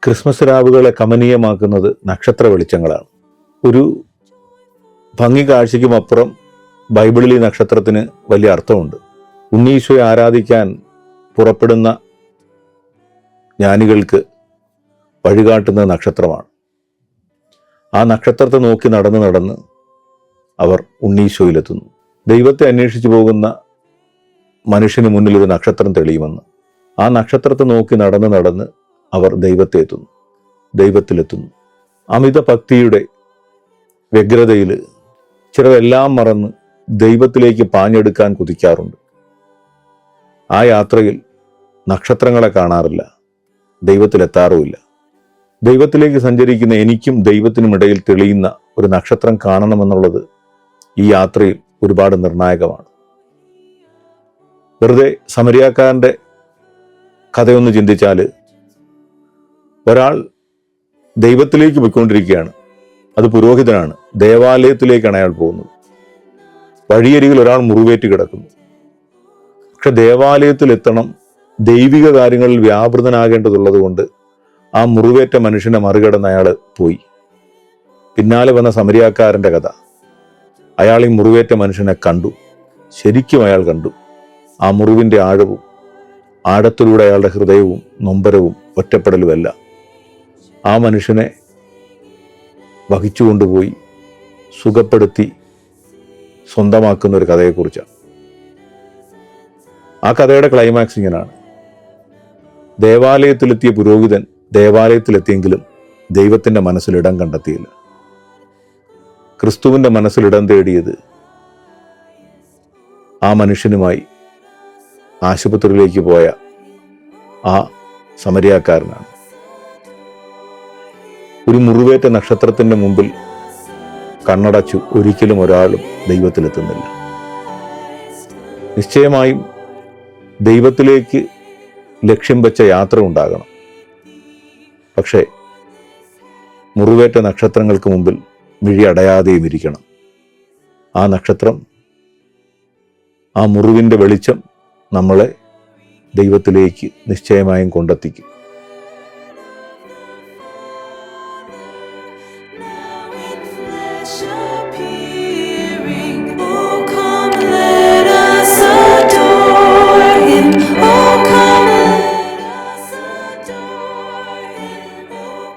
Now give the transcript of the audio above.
Christmas രാവുകളെ കമനീയമാക്കുന്നത് നക്ഷത്ര വെളിച്ചങ്ങളാണ്. ഒരു ഭംഗി കാഴ്ചയ്ക്കും അപ്പുറം ബൈബിളിൽ ഈ നക്ഷത്രത്തിന് വലിയ അർത്ഥമുണ്ട്. ഉണ്ണീശോയെ ആരാധിക്കാൻ പുറപ്പെടുന്ന ജ്ഞാനികൾക്ക് വഴികാട്ടുന്ന നക്ഷത്രമാണ്. ആ നക്ഷത്രത്തെ നോക്കി നടന്ന് അവർ ഉണ്ണീശോയിലെത്തുന്നു. ദൈവത്തെ അന്വേഷിച്ചു പോകുന്ന മനുഷ്യന് മുന്നിൽ ഒരു നക്ഷത്രം തെളിയുമെന്ന്. ആ നക്ഷത്രത്തെ നോക്കി നടന്ന് അവർ ദൈവത്തിലെത്തുന്നു. അമിത ഭക്തിയുടെ വ്യഗ്രതയിൽ ചിലരെല്ലാം മറന്ന് ദൈവത്തിലേക്ക് പാഞ്ഞെടുക്കാൻ കുതിക്കാറുണ്ട്. ആ യാത്രയിൽ നക്ഷത്രങ്ങളെ കാണാറില്ല, ദൈവത്തിലെത്താറുമില്ല. ദൈവത്തിലേക്ക് സഞ്ചരിക്കുന്ന എനിക്കും ദൈവത്തിനും ഇടയിൽ തെളിയുന്ന ഒരു നക്ഷത്രം കാണണമെന്നുള്ളത് ഈ യാത്രയിൽ ഒരുപാട് നിർണായകമാണ്. വെറുതെ സമരിയാക്കാരൻ്റെ കഥയൊന്ന് ചിന്തിച്ചാൽ, ഒരാൾ ദൈവത്തിലേക്ക് പോയിക്കൊണ്ടിരിക്കുകയാണ്. അത് പുരോഹിതനാണ്. ദേവാലയത്തിലേക്കാണ് അയാൾ പോകുന്നത്. വഴിയരികിൽ ഒരാൾ മുറിവേറ്റ് കിടക്കുന്നു. പക്ഷെ ദേവാലയത്തിൽ എത്തണം, ദൈവിക കാര്യങ്ങളിൽ വ്യാപൃതനാകേണ്ടതുള്ളത് കൊണ്ട് ആ മുറിവേറ്റ മനുഷ്യനെ മറികടന്ന് അയാൾ പോയി. പിന്നാലെ വന്ന സമരിയാക്കാരൻ്റെ കഥ. അയാൾ ഈ മുറിവേറ്റ മനുഷ്യനെ കണ്ടു. ശരിക്കും അയാൾ കണ്ടു ആ മുറിവിൻ്റെ ആഴവും ആഴത്തിലൂടെ അയാളുടെ ഹൃദയവും നൊമ്പരവും ഒറ്റപ്പെടലുമല്ല. ആ മനുഷ്യനെ വഹിച്ചുകൊണ്ടുപോയി സുഖപ്പെടുത്തി സ്വന്തമാക്കുന്ന ഒരു കഥയെക്കുറിച്ചാണ്. ആ കഥയുടെ ക്ലൈമാക്സ് ഇങ്ങനെയാണ്. ദേവാലയത്തിലെത്തിയ പുരോഹിതൻ ദേവാലയത്തിലെത്തിയെങ്കിലും ദൈവത്തിൻ്റെ മനസ്സിൽ ഇടം കണ്ടെത്തിയില്ല. ക്രിസ്തുവിൻ്റെ മനസ്സിൽ ഇടം തേടിയത് ആ മനുഷ്യനുമായി ആശുപത്രിയിലേക്ക് പോയ ആ സമരിയാക്കാരനാണ്. ഒരു മുറിവേറ്റ നക്ഷത്രത്തിൻ്റെ മുമ്പിൽ കണ്ണടച്ചു ഒരിക്കലും ഒരാളും ദൈവത്തിലെത്തുന്നില്ല. നിശ്ചയമായും ദൈവത്തിലേക്ക് ലക്ഷ്യം വെച്ച യാത്ര ഉണ്ടാകണം. പക്ഷേ മുറിവേറ്റ നക്ഷത്രങ്ങൾക്ക് മുമ്പിൽ മിഴി അടയാതെയും ഇരിക്കണം. ആ നക്ഷത്രം, ആ മുറിവിൻ്റെ വെളിച്ചം നമ്മളെ ദൈവത്തിലേക്ക് നിശ്ചയമായും കൊണ്ടെത്തിക്കും. Now in flesh appeared.